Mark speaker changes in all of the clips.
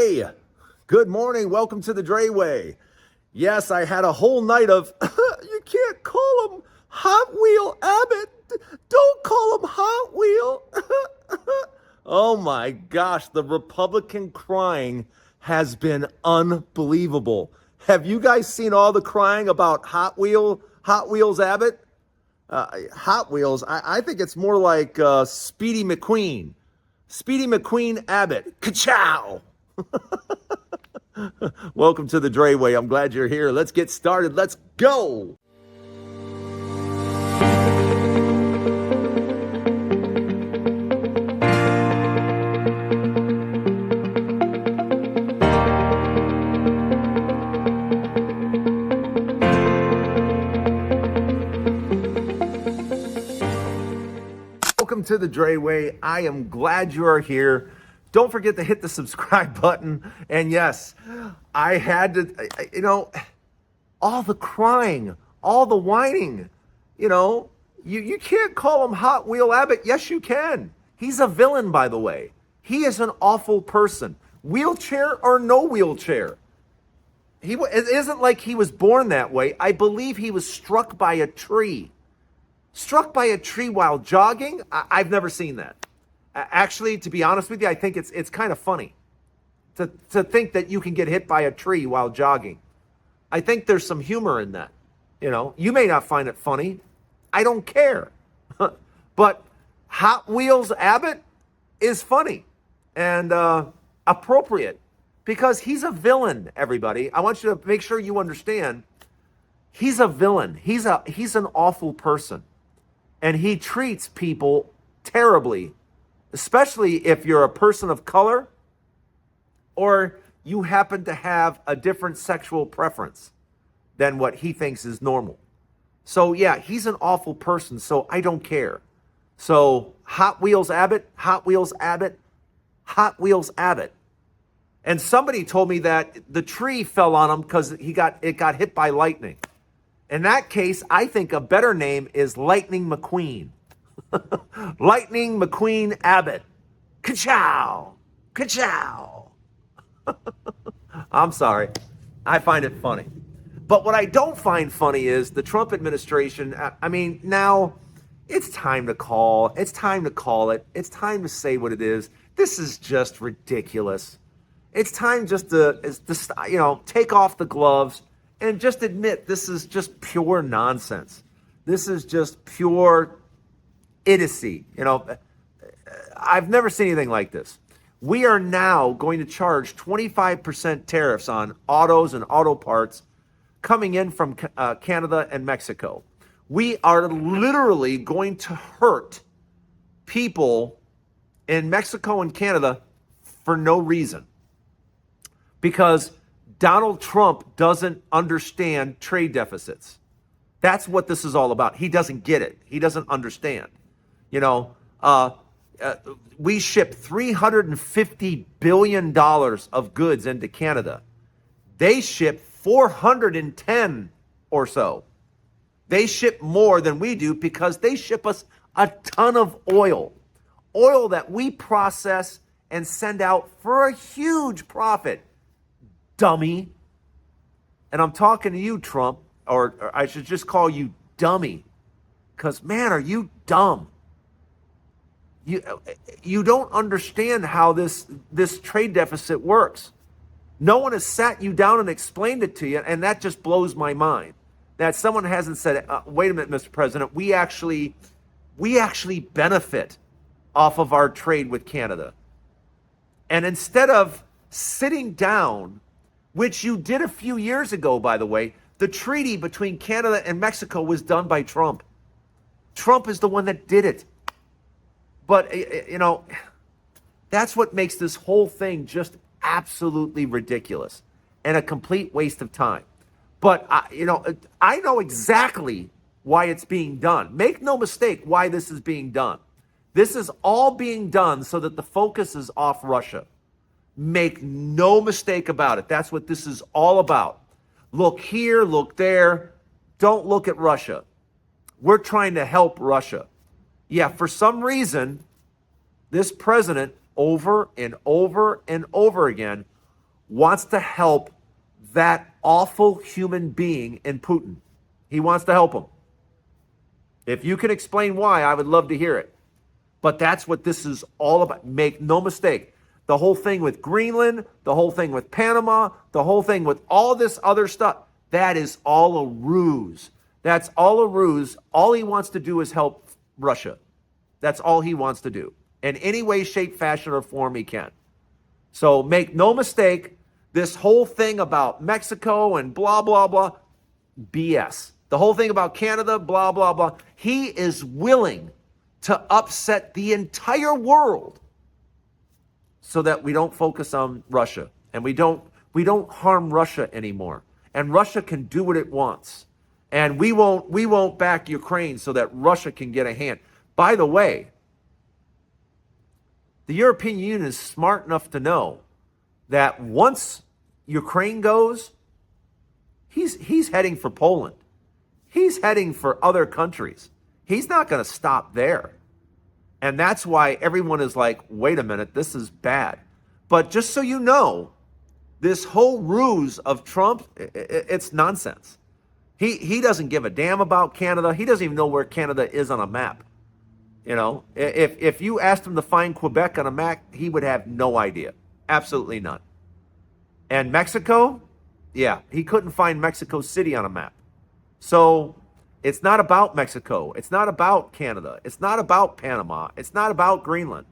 Speaker 1: Hey, good morning. Welcome to the Drayway. Yes, I had a whole night of, you can't call him Hot Wheel Abbott. Don't call him Hot Wheel. Oh my gosh, the Republican crying has been unbelievable. Have you guys seen all the crying about Hot Wheels Abbott? Hot Wheels, I think it's more like Speedy McQueen. Speedy McQueen Abbott. Ka-chow! Welcome to the Drayway. I'm glad you're here. Let's get started. Let's go. Welcome to the Drayway. I am glad you are here. Don't forget to hit the subscribe button. And yes, I had to, all the crying, all the whining, you can't call him Hot Wheel Abbott. Yes, you can. He's a villain, by the way. He is an awful person. Wheelchair or no wheelchair. It isn't like he was born that way. I believe he was struck by a tree. Struck by a tree while jogging? I've never seen that. Actually, to be honest with you, I think it's kind of funny to think that you can get hit by a tree while jogging. I think there's some humor in that. You may not find it funny. I don't care. But Hot Wheels Abbott is funny and appropriate because he's a villain, everybody. I want you to make sure you understand he's a villain. He's an awful person. And he treats people terribly, especially if you're a person of color or you happen to have a different sexual preference than what he thinks is normal. So yeah, he's an awful person, so I don't care. So Hot Wheels Abbott, Hot Wheels Abbott, Hot Wheels Abbott. And somebody told me that the tree fell on him because it got hit by lightning. In that case, I think a better name is Lightning McQueen. Lightning McQueen Abbott. Ka-chow! Ka-chow! I'm sorry. I find it funny. But what I don't find funny is the Trump administration. Now it's time to call. It's time to call it. It's time to say what it is. This is just ridiculous. It's time just to take off the gloves and just admit this is just pure nonsense. This is just pure idiocy. I've never seen anything like this. We are now going to charge 25% tariffs on autos and auto parts coming in from Canada and Mexico. We are literally going to hurt people in Mexico and Canada for no reason. Because Donald Trump doesn't understand trade deficits. That's what this is all about. He doesn't get it. He doesn't understand. We ship $350 billion of goods into Canada. They ship 410 or so. They ship more than we do because they ship us a ton of oil. Oil that we process and send out for a huge profit. Dummy. And I'm talking to you, Trump, or I should just call you dummy. Because, man, are you dumb? You don't understand how this trade deficit works. No one has sat you down and explained it to you, and that just blows my mind. That someone hasn't said, wait a minute, Mr. President, we actually benefit off of our trade with Canada. And instead of sitting down, which you did a few years ago, by the way, the treaty between Canada and Mexico was done by Trump. Trump is the one that did it. But, that's what makes this whole thing just absolutely ridiculous and a complete waste of time. But, I know exactly why it's being done. Make no mistake why this is being done. This is all being done so that the focus is off Russia. Make no mistake about it. That's what this is all about. Look here, look there. Don't look at Russia. We're trying to help Russia. Yeah, for some reason, this president over and over and over again wants to help that awful human being in Putin. He wants to help him. If you can explain why, I would love to hear it. But that's what this is all about. Make no mistake. The whole thing with Greenland, the whole thing with Panama, the whole thing with all this other stuff, that is all a ruse. That's all a ruse. All he wants to do is help Russia. That's all he wants to do. In any way, shape, fashion, or form he can. So make no mistake, this whole thing about Mexico and blah, blah, blah, BS. The whole thing about Canada, blah, blah, blah. He is willing to upset the entire world so that we don't focus on Russia and we don't harm Russia anymore. And Russia can do what it wants. And we won't back Ukraine so that Russia can get a hand. By the way, the European Union is smart enough to know that once Ukraine goes, he's heading for Poland. He's heading for other countries. He's not going to stop there. And that's why everyone is like, wait a minute, this is bad. But just so you know, this whole ruse of Trump, it's nonsense. He doesn't give a damn about Canada. He doesn't even know where Canada is on a map. You know, if you asked him to find Quebec on a map, he would have no idea. Absolutely none. And Mexico, yeah, he couldn't find Mexico City on a map. So it's not about Mexico. It's not about Canada. It's not about Panama. It's not about Greenland.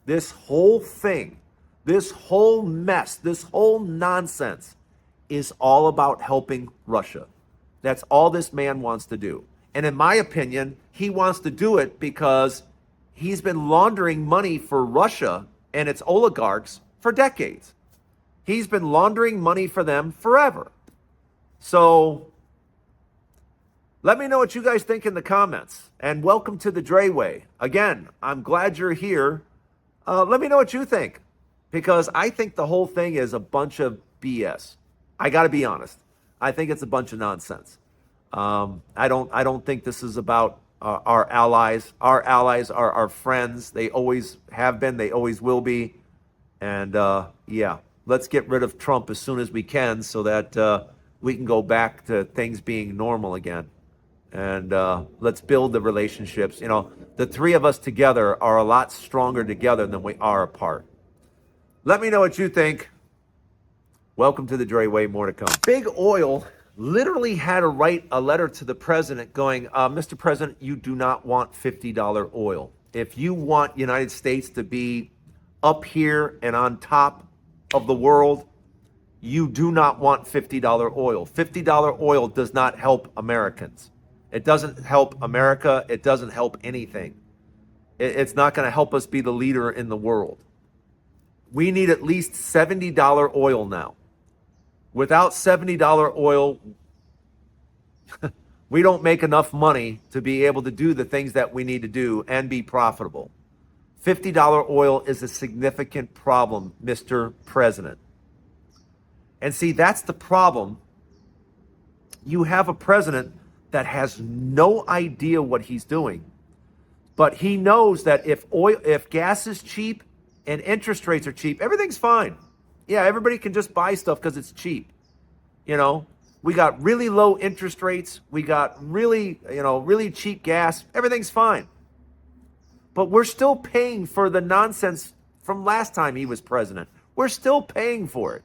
Speaker 1: This whole thing, this whole mess, this whole nonsense is all about helping Russia. That's all this man wants to do. And in my opinion, he wants to do it because he's been laundering money for Russia and its oligarchs for decades. He's been laundering money for them forever. So let me know what you guys think in the comments. And welcome to the Dre Way. Again, I'm glad you're here. Let me know what you think. Because I think the whole thing is a bunch of BS. I got to be honest. I think it's a bunch of nonsense. I don't think this is about our allies. Our allies are our friends. They always have been. They always will be. And yeah, let's get rid of Trump as soon as we can so that we can go back to things being normal again. And let's build the relationships. You know, the three of us together are a lot stronger together than we are apart. Let me know what you think. Welcome to the Dre Way. More to come. Big Oil literally had to write a letter to the president going, Mr. President, you do not want $50 oil. If you want United States to be up here and on top of the world, you do not want $50 oil. $50 oil does not help Americans. It doesn't help America. It doesn't help anything. It's not going to help us be the leader in the world. We need at least $70 oil now. Without $70 oil, we don't make enough money to be able to do the things that we need to do and be profitable. $50 oil is a significant problem, Mr. President. And see, that's the problem. You have a president that has no idea what he's doing. But he knows that if gas is cheap and interest rates are cheap, everything's fine. Yeah, everybody can just buy stuff because it's cheap. You know, we got really low interest rates. We got really cheap gas. Everything's fine. But we're still paying for the nonsense from last time he was president. We're still paying for it.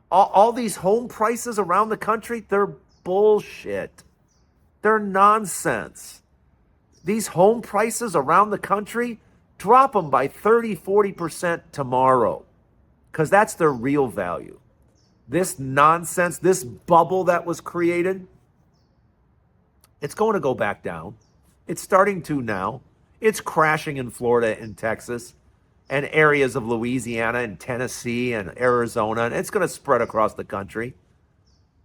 Speaker 1: All these home prices around the country, they're bullshit. They're nonsense. These home prices around the country, drop them by 30, 40% tomorrow. Because that's their real value. This nonsense, this bubble that was created, it's going to go back down. It's starting to now. It's crashing in Florida and Texas and areas of Louisiana and Tennessee and Arizona. And it's going to spread across the country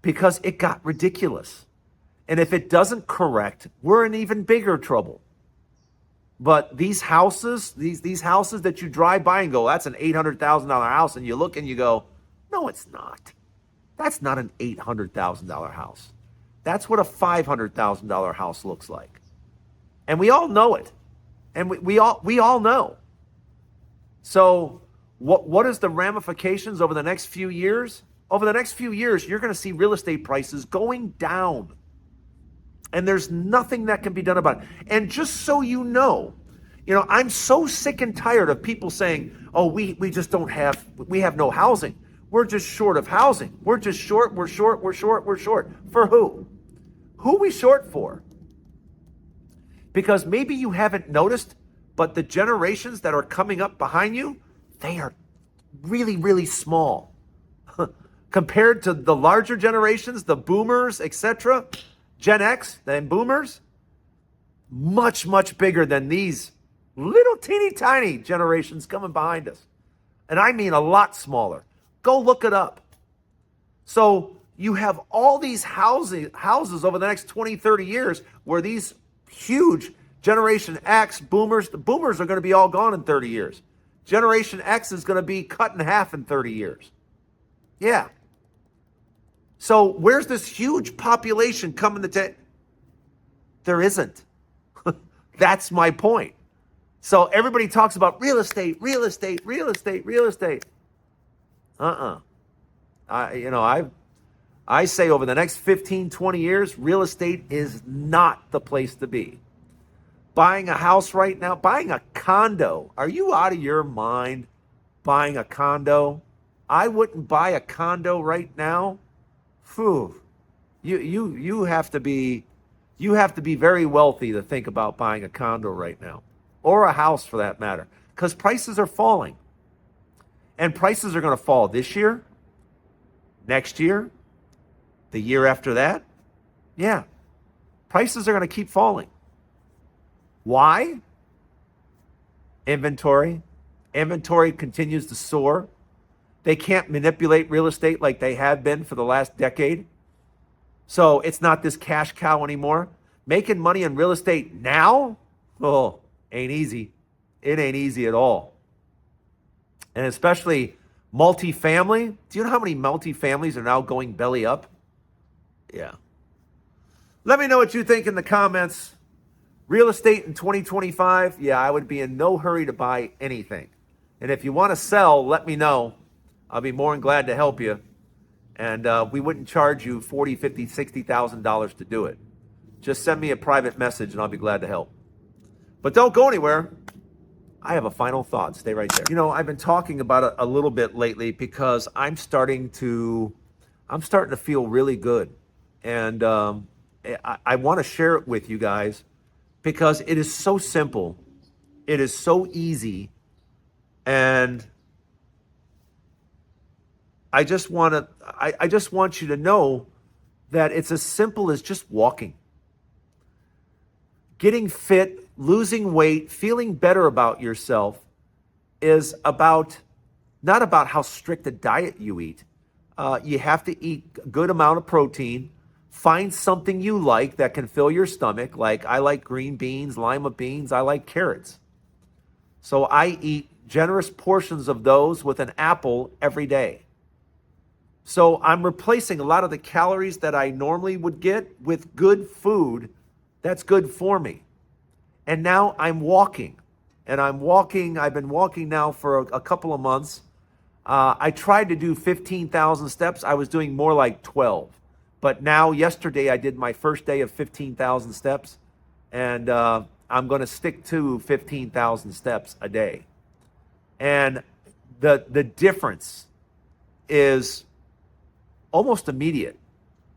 Speaker 1: because it got ridiculous. And if it doesn't correct, we're in even bigger trouble. But these houses, these houses that you drive by and go, that's an $800,000 house. And you look and you go, no, it's not. That's not an $800,000 house. That's what a $500,000 house looks like. And we all know it. And we all know. So What is the ramifications over the next few years? Over the next few years, you're going to see real estate prices going down. And there's nothing that can be done about it. And just so you know, I'm so sick and tired of people saying, oh, we just don't have, we have no housing. We're just short of housing. We're just short, we're short, we're short, we're short. For who? Who are we short for? Because maybe you haven't noticed, but the generations that are coming up behind you, they are really, really small. Compared to the larger generations, the boomers, etc., Gen X, then boomers, much, much bigger than these little teeny tiny generations coming behind us. And I mean a lot smaller. Go look it up. So you have all these houses over the next 20, 30 years where these huge Generation X boomers, the boomers are going to be all gone in 30 years. Generation X is going to be cut in half in 30 years. Yeah. So where's this huge population coming to There isn't. That's my point. So everybody talks about real estate, real estate, real estate, real estate. I say over the next 15, 20 years, real estate is not the place to be. Buying a house right now, buying a condo. Are you out of your mind buying a condo? I wouldn't buy a condo right now. Phew. You have to be very wealthy to think about buying a condo right now, or a house for that matter, because prices are falling. And prices are going to fall this year, next year, the year after that. Yeah. Prices are going to keep falling. Why? Inventory. Inventory continues to soar. They can't manipulate real estate like they have been for the last decade. So it's not this cash cow anymore. Making money in real estate now, oh, ain't easy. It ain't easy at all. And especially multifamily. Do you know how many multifamilies are now going belly up? Yeah. Let me know what you think in the comments. Real estate in 2025, yeah, I would be in no hurry to buy anything. And if you want to sell, let me know. I'll be more than glad to help you. And we wouldn't charge you $40,000, $50,000, $60,000 to do it. Just send me a private message and I'll be glad to help. But don't go anywhere. I have a final thought. Stay right there. I've been talking about it a little bit lately because I'm starting to feel really good. And I want to share it with you guys because it is so simple. It is so easy. And I just want you to know that it's as simple as just walking. Getting fit, losing weight, feeling better about yourself is not about how strict a diet you eat. You have to eat a good amount of protein. Find something you like that can fill your stomach. Like I like green beans, lima beans. I like carrots. So I eat generous portions of those with an apple every day. So I'm replacing a lot of the calories that I normally would get with good food that's good for me. And now I'm walking. And I've been walking now for a couple of months. I tried to do 15,000 steps. I was doing more like 12. But now, yesterday, I did my first day of 15,000 steps. And I'm going to stick to 15,000 steps a day. And the difference is almost immediate.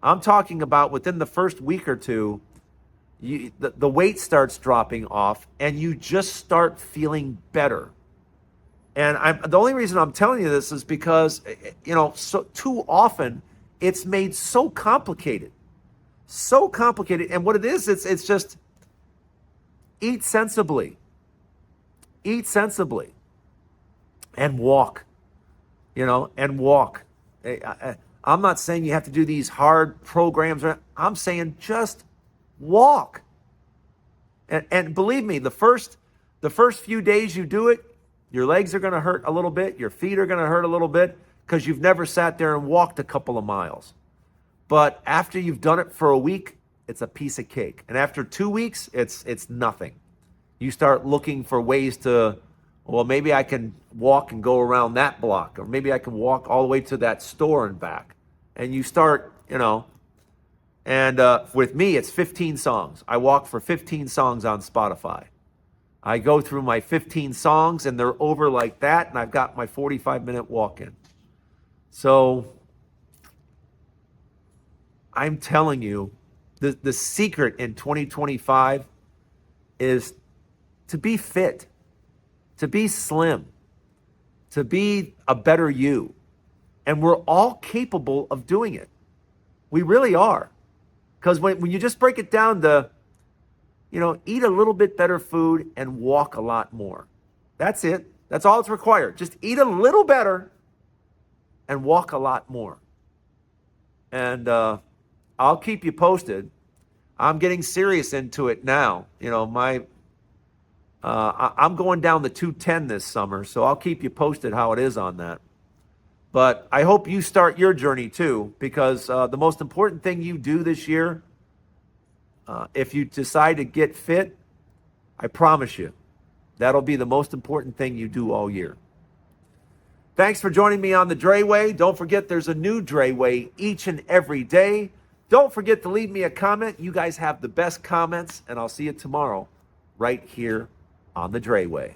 Speaker 1: I'm talking about within the first week or two, the weight starts dropping off and you just start feeling better. And the only reason I'm telling you this is because, so too often it's made so complicated. So complicated. And what it is, it's just eat sensibly. Eat sensibly. And walk. And walk. I'm not saying you have to do these hard programs. I'm saying just walk. And believe me, the first few days you do it, your legs are going to hurt a little bit. Your feet are going to hurt a little bit because you've never sat there and walked a couple of miles. But after you've done it for a week, it's a piece of cake. And after 2 weeks, it's nothing. You start looking for ways to Well, maybe I can walk and go around that block, or maybe I can walk all the way to that store and back. And you start, and with me, it's 15 songs. I walk for 15 songs on Spotify. I go through my 15 songs and they're over like that, and I've got my 45-minute walk in. So I'm telling you, the secret in 2025 is to be fit, to be slim, to be a better you. And we're all capable of doing it. We really are. Because when you just break it down to, eat a little bit better food and walk a lot more. That's it. That's all it's required. Just eat a little better and walk a lot more. And I'll keep you posted. I'm getting serious into it now. I'm going down the 210 this summer, so I'll keep you posted how it is on that. But I hope you start your journey too, because the most important thing you do this year, if you decide to get fit, I promise you, that'll be the most important thing you do all year. Thanks for joining me on the Dre Way. Don't forget there's a new Dre Way each and every day. Don't forget to leave me a comment. You guys have the best comments, and I'll see you tomorrow right here on the Dre Way.